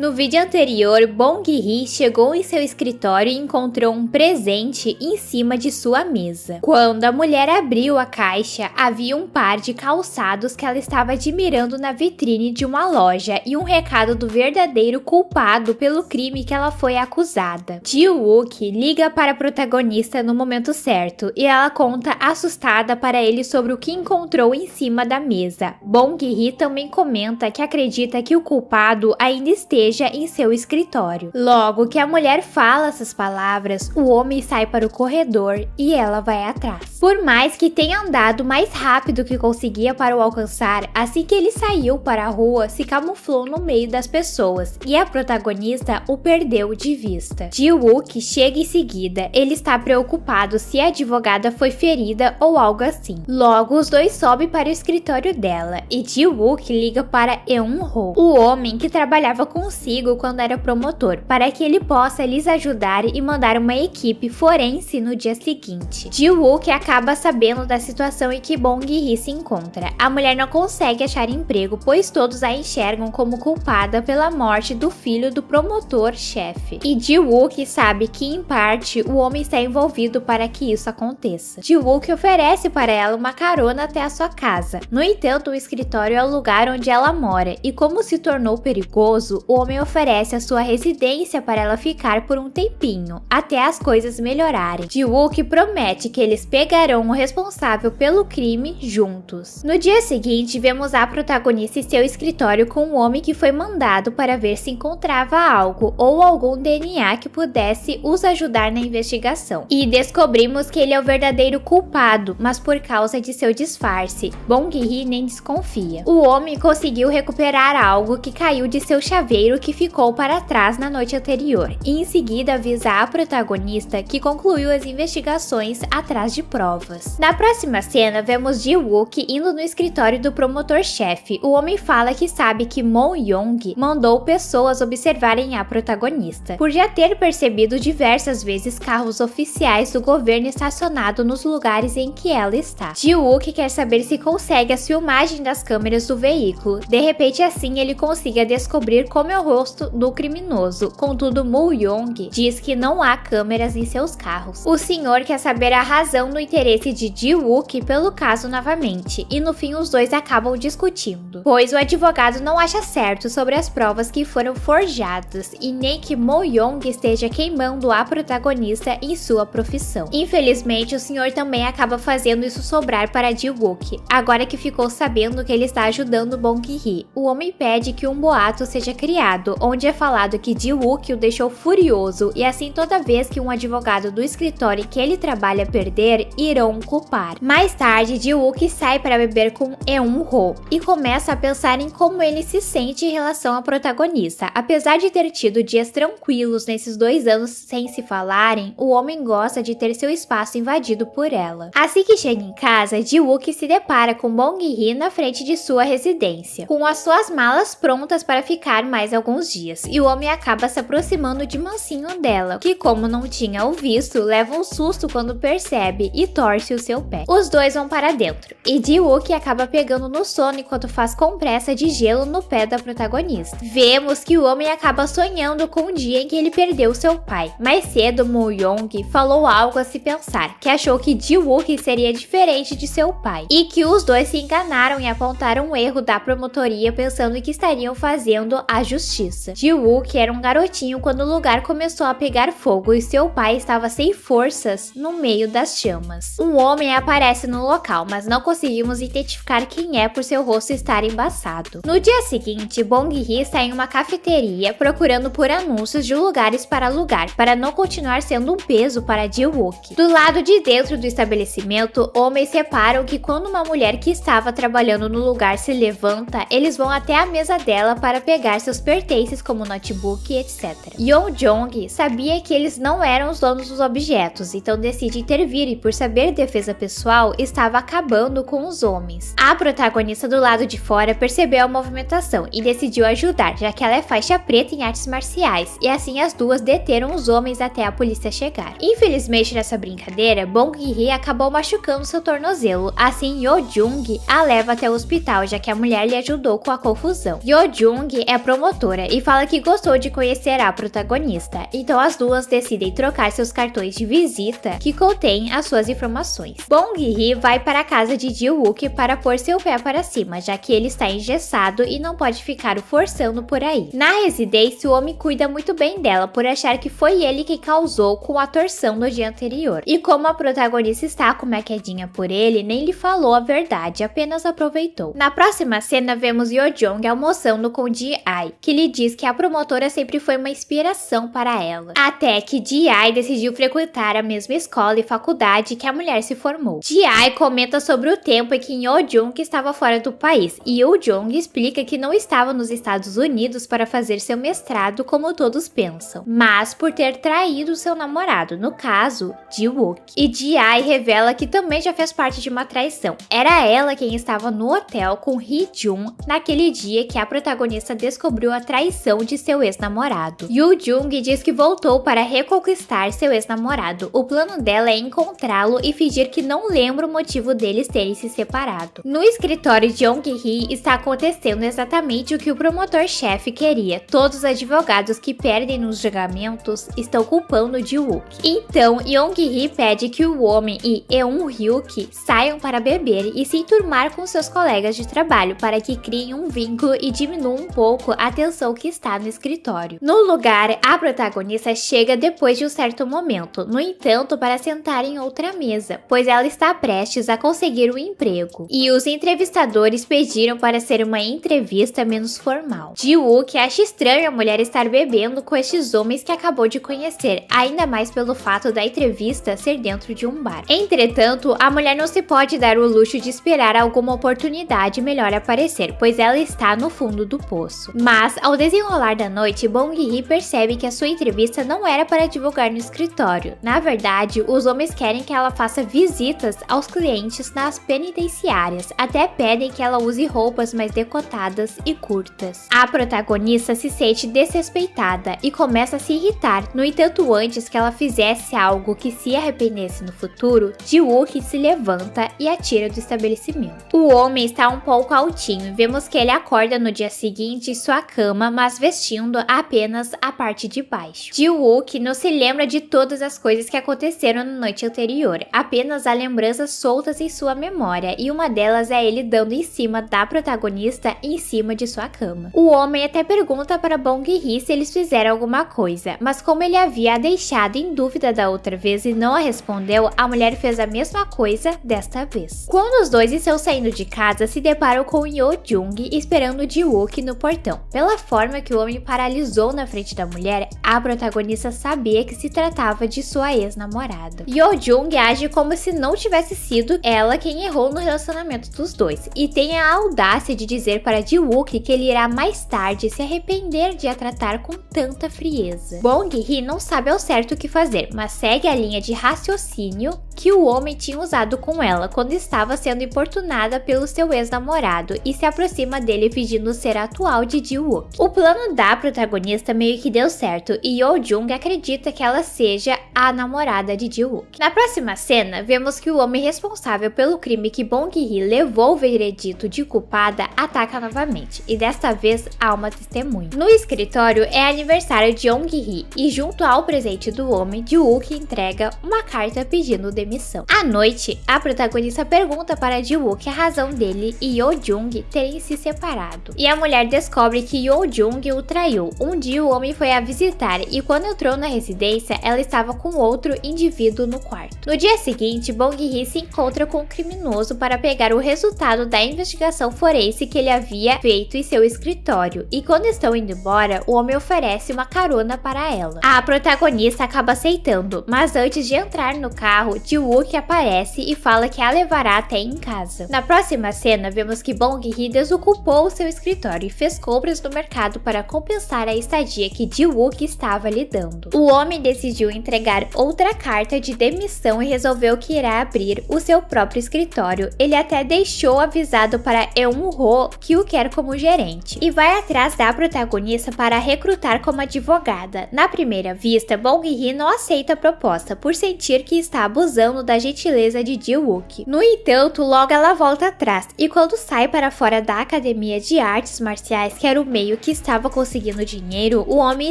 No vídeo anterior, Bong Hee chegou em seu escritório e encontrou um presente em cima de sua mesa. Quando a mulher abriu a caixa, havia um par de calçados que ela estava admirando na vitrine de uma loja e um recado do verdadeiro culpado pelo crime que ela foi acusada. Ji-wook liga para a protagonista no momento certo e ela conta assustada para ele sobre o que encontrou em cima da mesa. Bong Hee também comenta que acredita que o culpado ainda esteja em seu escritório. Logo que a mulher fala essas palavras, o homem sai para o corredor e ela vai atrás. Por mais que tenha andado mais rápido que conseguia para o alcançar, assim que ele saiu para a rua, se camuflou no meio das pessoas e a protagonista o perdeu de vista. Ji-wook chega em seguida, ele está preocupado se a advogada foi ferida ou algo assim. Logo, os dois sobem para o escritório dela e Ji-wook liga para Eun-ho, o homem que trabalhava consigo quando era promotor, para que ele possa lhes ajudar e mandar uma equipe forense no dia seguinte. Ji-wook acaba sabendo da situação em que Bong Hee se encontra. A mulher não consegue achar emprego, pois todos a enxergam como culpada pela morte do filho do promotor-chefe. E Ji-wook sabe que, em parte, o homem está envolvido para que isso aconteça. Ji-wook oferece para ela uma carona até a sua casa. No entanto, o escritório é o lugar onde ela mora, e como se tornou perigoso, o homem oferece a sua residência para ela ficar por um tempinho, até as coisas melhorarem. Ji-wook promete que eles pegarão o responsável pelo crime juntos. No dia seguinte, vemos a protagonista em seu escritório com um homem que foi mandado para ver se encontrava algo ou algum DNA que pudesse os ajudar na investigação. E descobrimos que ele é o verdadeiro culpado, mas por causa de seu disfarce, Bong Hee nem desconfia. O homem conseguiu recuperar algo que caiu de seu chaveiro que ficou para trás na noite anterior, e em seguida avisa a protagonista que concluiu as investigações atrás de provas. Na próxima cena, vemos Ji-wook indo no escritório do promotor-chefe. O homem fala que sabe que Mo-young mandou pessoas observarem a protagonista, por já ter percebido diversas vezes carros oficiais do governo estacionados nos lugares em que ela está. Ji-wook quer saber se consegue as filmagens das câmeras do veículo. De repente, assim, ele consiga descobrir como é o rosto do criminoso. Contudo, Mo-young diz que não há câmeras em seus carros. O senhor quer saber a razão do interesse de Ji-wook pelo caso novamente, e no fim os dois acabam discutindo, pois o advogado não acha certo sobre as provas que foram forjadas e nem que Mo-young esteja queimando a protagonista em sua profissão. Infelizmente, o senhor também acaba fazendo isso sobrar para Ji-wook, agora que ficou sabendo que ele está ajudando Bong Hee. O homem pede que um boato seja criado, onde é falado que Ji-wook o deixou furioso e assim toda vez que um advogado do escritório que ele trabalha perder, irão o culpar. Mais tarde, Ji-wook sai para beber com Eun-ho e começa a pensar em como ele se sente em relação à protagonista. Apesar de ter tido dias tranquilos nesses 2 anos sem se falarem, o homem gosta de ter seu espaço invadido por ela. Assim que chega em casa, Ji-wook se depara com Bong Hee na frente de sua residência, com as suas malas prontas para ficar mais alguns dias, e o homem acaba se aproximando de mansinho dela, que como não tinha o visto, leva um susto quando percebe e torce o seu pé. Os dois vão para dentro, e Ji-wook acaba pegando no sono enquanto faz compressa de gelo no pé da protagonista. Vemos que o homem acaba sonhando com o dia em que ele perdeu seu pai. Mais cedo, Mo-young falou algo a se pensar, que achou que Ji-wook seria diferente de seu pai, e que os dois se enganaram e apontaram um erro da promotoria pensando que estariam fazendo a justiça. Ji-wook era um garotinho quando o lugar começou a pegar fogo e seu pai estava sem forças no meio das chamas. Um homem aparece no local, mas não conseguimos identificar quem é por seu rosto estar embaçado. No dia seguinte, Bong Hee está em uma cafeteria procurando por anúncios de lugares para alugar, para não continuar sendo um peso para Ji-wook. Do lado de dentro do estabelecimento, homens reparam que quando uma mulher que estava trabalhando no lugar se levanta, eles vão até a mesa dela para pegar seus pertences como notebook e etc. Yeon-jong sabia que eles não eram os donos dos objetos, então decide intervir e, por saber defesa pessoal, estava acabando com os homens. A protagonista do lado de fora percebeu a movimentação e decidiu ajudar, já que ela é faixa preta em artes marciais, e assim as duas deteram os homens até a polícia chegar. Infelizmente, nessa brincadeira, Bong Hee acabou machucando seu tornozelo, assim Yo-jung a leva até o hospital, já que a mulher lhe ajudou com a confusão. Yo-jung é promotor promotora e fala que gostou de conhecer a protagonista, então as duas decidem trocar seus cartões de visita que contêm as suas informações. Bong Hee vai para a casa de Ji-wook para pôr seu pé para cima, já que ele está engessado e não pode ficar o forçando por aí. Na residência, o homem cuida muito bem dela por achar que foi ele quem causou com a torção no dia anterior. E como a protagonista está com uma quedinha por ele, nem lhe falou a verdade, apenas aproveitou. Na próxima cena, vemos Yeojong almoçando com Ji-ai, que lhe diz que a promotora sempre foi uma inspiração para ela. Até que Ji-ai decidiu frequentar a mesma escola e faculdade que a mulher se formou. Ji-ai comenta sobre o tempo em que Yeojong estava fora do país, e Yeojong explica que não estava nos Estados Unidos para fazer seu mestrado como todos pensam, mas por ter traído seu namorado, no caso, Ji-wook. E Ji-ai revela que também já fez parte de uma traição. Era ela quem estava no hotel com Hee-jun naquele dia que a protagonista descobriu a traição de seu ex-namorado. Yoo-jung diz que voltou para reconquistar seu ex-namorado. O plano dela é encontrá-lo e fingir que não lembra o motivo deles terem se separado. No escritório de Yong-hee está acontecendo exatamente o que o promotor-chefe queria. Todos os advogados que perdem nos julgamentos estão culpando Ji-wook. Então, Yong-hee pede que o homem e Eun-hyuk saiam para beber e se enturmar com seus colegas de trabalho para que criem um vínculo e diminuam um pouco a tensão que está no escritório. No lugar, a protagonista chega depois de um certo momento, no entanto, para sentar em outra mesa, pois ela está prestes a conseguir um emprego. E os entrevistadores pediram para ser uma entrevista menos formal. Ji-wook acha estranho a mulher estar bebendo com estes homens que acabou de conhecer, ainda mais pelo fato da entrevista ser dentro de um bar. Entretanto, a mulher não se pode dar o luxo de esperar alguma oportunidade melhor aparecer, pois ela está no fundo do poço. Mas, ao desenrolar da noite, Bong Hee percebe que a sua entrevista não era para divulgar no escritório. Na verdade, os homens querem que ela faça visitas aos clientes nas penitenciárias, até pedem que ela use roupas mais decotadas e curtas. A protagonista se sente desrespeitada e começa a se irritar. No entanto, antes que ela fizesse algo que se arrependesse no futuro, Ji-wook se levanta e a tira do estabelecimento. O homem está um pouco altinho e vemos que ele acorda no dia seguinte em sua cama, mas vestindo apenas a parte de baixo. Ji-wook não se lembra de todas as coisas que aconteceram na noite anterior, apenas há lembranças soltas em sua memória, e uma delas é ele dando em cima da protagonista em cima de sua cama. O homem até pergunta para Bong Hee se eles fizeram alguma coisa, mas como ele havia a deixado em dúvida da outra vez e não a respondeu, a mulher fez a mesma coisa desta vez. Quando os dois estão saindo de casa, se deparam com Yeojung esperando Ji-wook no portão. Pela forma que o homem paralisou na frente da mulher, a protagonista sabia que se tratava de sua ex-namorada. Yeojung age como se não tivesse sido ela quem errou no relacionamento dos dois, e tem a audácia de dizer para Ji-wook que ele irá mais tarde se arrepender de a tratar com tanta frieza. Bong Hee não sabe ao certo o que fazer, mas segue a linha de raciocínio que o homem tinha usado com ela quando estava sendo importunada pelo seu ex-namorado e se aproxima dele fingindo ser a atual de Ji-wook. O plano da protagonista meio que deu certo e Yeojung acredita que ela seja a namorada de Ji-wook. Na próxima cena, vemos que o homem responsável pelo crime que Bong Hee levou o veredito de culpada ataca novamente, e desta vez há uma testemunha. No escritório é aniversário de Yong-hee e junto ao presente do homem, Ji-wook entrega uma carta pedindo demissão. À noite, a protagonista pergunta para Ji-wook a razão dele e Yeojung terem se separado. E a mulher descobre que Yeojung o traiu. Um dia o homem foi a visitar e quando entrou na residência, ela estava com outro indivíduo no quarto. No dia seguinte, Bong Hee se encontra com o criminoso para pegar o resultado da investigação forense que ele havia feito em seu escritório. E quando estão indo embora, o homem oferece uma carona para ela. A protagonista acaba aceitando, mas antes de entrar no carro, Ji-wook aparece e fala que a levará até em casa. Na próxima cena, vemos que Bong Hee desocupou o seu escritório e fez compras no mercado para compensar a estadia que Ji-wook estava lhe dando. O homem decidiu entregar outra carta de demissão e resolveu que irá abrir o seu próprio escritório. Ele até deixou avisado para Eun-ho que o quer como gerente e vai atrás da protagonista para recrutar como advogada. Na primeira vista, Bong Hee não aceita a proposta por sentir que está abusando abusando da gentileza de Ji-wook. No entanto, logo ela volta atrás, e quando sai para fora da academia de artes marciais, que era o meio que estava conseguindo dinheiro, o homem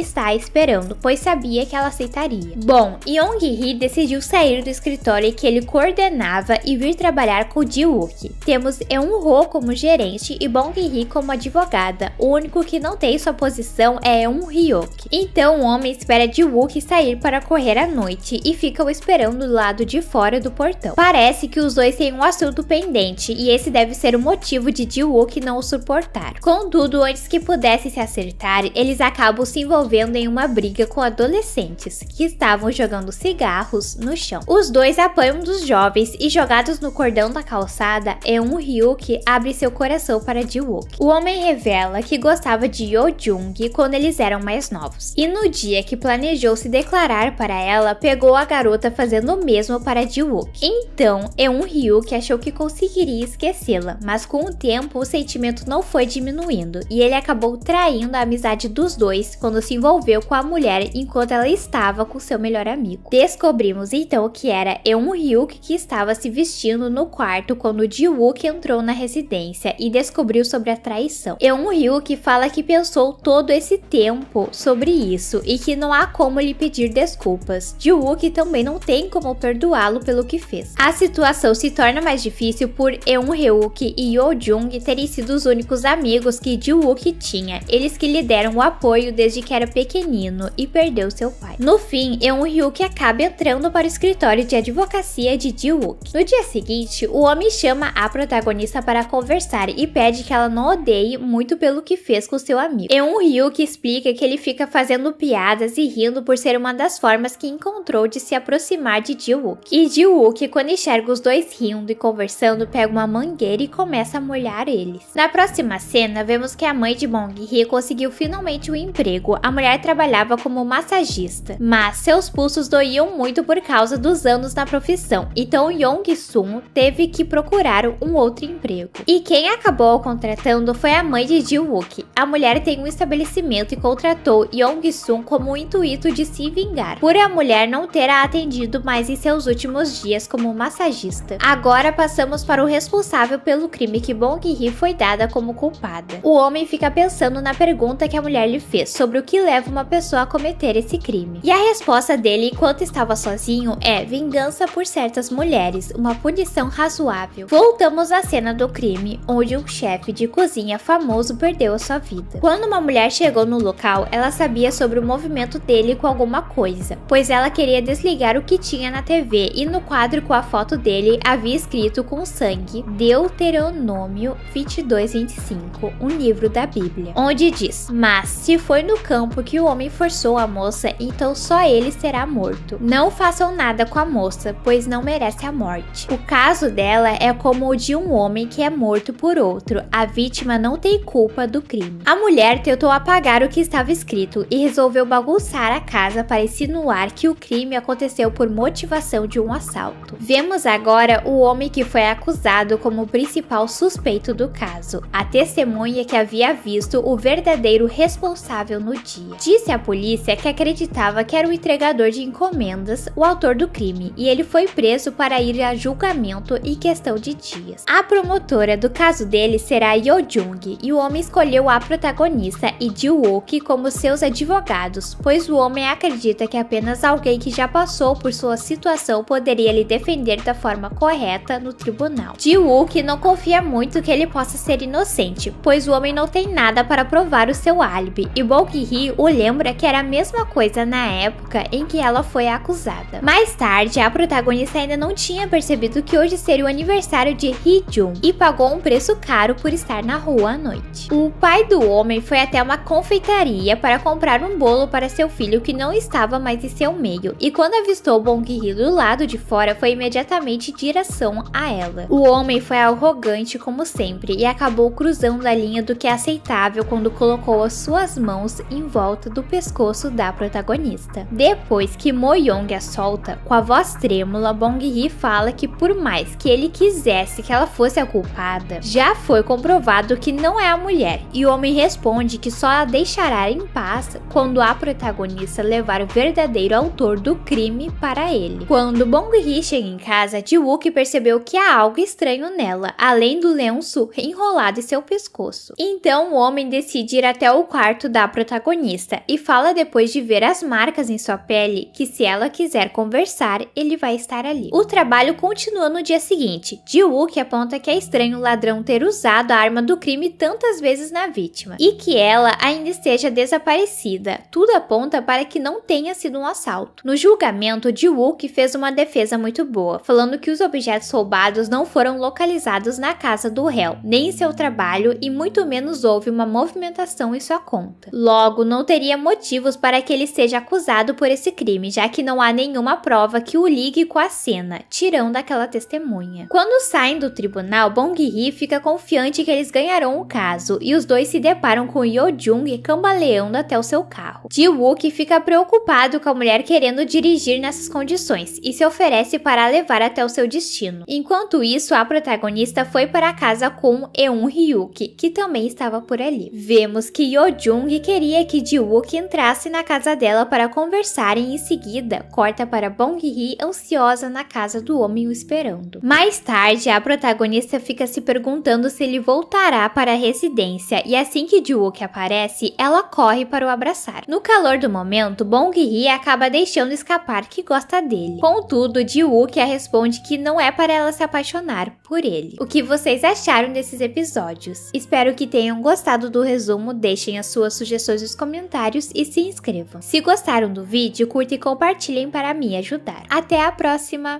está esperando, pois sabia que ela aceitaria. Bom, Young-hee decidiu sair do escritório que ele coordenava e vir trabalhar com Ji-wook. Temos Eun-ho como gerente e Bong-hee como advogada. O único que não tem sua posição é Eun-hyuk. Então o homem espera Ji-wook sair para correr à noite e fica o esperando do lado de fora do portão. Parece que os dois têm um assunto pendente e esse deve ser o motivo de Ji-wook não o suportar. Contudo, antes que pudessem se acertar, eles acabam se envolvendo em uma briga com adolescentes que estavam jogando cigarros no chão. Os dois apanham um dos jovens e, jogados no cordão da calçada, Eun-hyuk abre seu coração para Ji-wook. O homem revela que gostava de Yo-jung quando eles eram mais novos, e no dia que planejou se declarar para ela, pegou a garota fazendo o mesmo para Ji-wook. Então, Eun-hyuk achou que conseguiria esquecê-la, mas com o tempo o sentimento não foi diminuindo, e ele acabou traindo a amizade dos dois quando se envolveu com a mulher enquanto ela estava com seu melhor amigo. Descobrimos então que era Eun-hyuk que estava se vestindo no quarto quando Ji-wook entrou na residência e descobriu sobre a traição. Eun-hyuk fala que pensou todo esse tempo sobre isso e que não há como lhe pedir desculpas. Ji-wook também não tem como perdoá-lo pelo que fez. A situação se torna mais difícil por Eun-hyuk e Yo-jung terem sido os únicos amigos que Ji-wook tinha, eles que lhe deram o apoio desde que era pequenino e perdeu seu pai. No fim, Eun-hyuk acaba entrando para o escritório de advocacia de Ji-wook. No dia seguinte, o homem chama a protagonista para conversar e pede que ela não odeie muito pelo que fez com seu amigo. Eun-hyuk explica que ele fica fazendo piadas e rindo por ser uma das formas que encontrou de se aproximar de Ji-wook. E Ji-wook, quando enxerga os dois rindo e conversando, pega uma mangueira e começa a molhar eles. Na próxima cena, vemos que a mãe de Bong-hee conseguiu finalmente um emprego. A mulher trabalhava como massagista, mas seus pulsos doíam muito por causa dos anos na profissão, então Yong-sun teve que procurar um outro emprego. E quem acabou contratando foi a mãe de Ji-wook. A mulher tem um estabelecimento e contratou Yong-sun como o intuito de se vingar, por a mulher não ter a atendido mais em seus últimos dias como massagista. Agora passamos para o responsável pelo crime que Bong-hee foi dada como culpada. O homem fica pensando na pergunta que a mulher lhe fez sobre o que leva uma pessoa a cometer esse crime. E a resposta dele, enquanto estava sozinho, é vingança por certas mulheres, uma punição razoável. Voltamos à cena do crime, onde um chefe de cozinha famoso perdeu a sua vida. Quando uma mulher chegou no local, ela sabia sobre o movimento dele com alguma coisa, pois ela queria desligar o que tinha na TV e no quadro com a foto dele havia escrito com sangue Deuteronômio 22:25, um livro da Bíblia, onde diz: mas se foi no campo que o homem forçou a moça, então só ele será morto. Não façam nada com a moça, pois não merece a morte. O caso dela é como o de um homem que é morto por outro. A vítima não tem culpa do crime. A mulher tentou apagar o que estava escrito e resolveu bagunçar a casa para insinuar que o crime aconteceu por motivação de um assalto. Vemos agora o homem que foi acusado como o principal suspeito do caso, a testemunha que havia visto o verdadeiro responsável no dia. Disse à polícia que acreditava que era o entregador de encomendas o autor do crime e ele foi preso para ir a julgamento em questão de dias. A promotora do caso dele será Yo-jung e o homem escolheu a protagonista e Ji-wook como seus advogados, pois o homem acredita que apenas alguém que já passou por sua situação poderia lhe defender da forma correta no tribunal. Ji-wook não confia muito que ele possa ser inocente, pois o homem não tem nada para provar o seu álibi, e Bong-hee o lembra que era a mesma coisa na época em que ela foi acusada. Mais tarde, a protagonista ainda não tinha percebido que hoje seria o aniversário de Hee-jun e pagou um preço caro por estar na rua à noite. O pai do homem foi até uma confeitaria para comprar um bolo para seu filho que não estava mais em seu meio, e quando avistou Bong-hee do lado de fora, foi imediatamente em direção a ela. O homem foi arrogante como sempre e acabou cruzando a linha do que é aceitável quando colocou as suas mãos em volta do pescoço da protagonista. Depois que Mo-young a solta, com a voz trêmula, Bong-hee fala que por mais que ele quisesse que ela fosse a culpada, já foi comprovado que não é a mulher, e o homem responde que só a deixará em paz quando a protagonista levar o verdadeiro autor do crime para ele. Quando Quando Bong-hee chega em casa, Ji-wook percebeu que há algo estranho nela, além do lenço enrolado em seu pescoço. Então o homem decide ir até o quarto da protagonista e fala, depois de ver as marcas em sua pele, que se ela quiser conversar, ele vai estar ali. O trabalho continua no dia seguinte. Ji-wook aponta que é estranho o ladrão ter usado a arma do crime tantas vezes na vítima e que ela ainda esteja desaparecida. Tudo aponta para que não tenha sido um assalto. No julgamento, Ji-wook fez uma defesa muito boa, falando que os objetos roubados não foram localizados na casa do réu, nem em seu trabalho, e muito menos houve uma movimentação em sua conta. Logo, não teria motivos para que ele seja acusado por esse crime, já que não há nenhuma prova que o ligue com a cena, tirando aquela testemunha. Quando saem do tribunal, Bong-hee fica confiante que eles ganharão o caso, e os dois se deparam com Yo-jung cambaleando até o seu carro. Ji-wook fica preocupado com a mulher querendo dirigir nessas condições e se oferece para a levar até o seu destino. Enquanto isso, a protagonista foi para casa com Eun-hyuk, que também estava por ali. Vemos que Yo-jung queria que Ji-wook entrasse na casa dela para conversarem, e em seguida corta para Bong-hee ansiosa na casa do homem o esperando. Mais tarde, a protagonista fica se perguntando se ele voltará para a residência, e assim que Ji-wook aparece, ela corre para o abraçar. No calor do momento, Bong-hee acaba deixando escapar que gosta dele. Contudo, Ji-wook responde que não é para ela se apaixonar por ele. O que vocês acharam desses episódios? Espero que tenham gostado do resumo, deixem as suas sugestões nos comentários e se inscrevam. Se gostaram do vídeo, curtem e compartilhem para me ajudar. Até a próxima!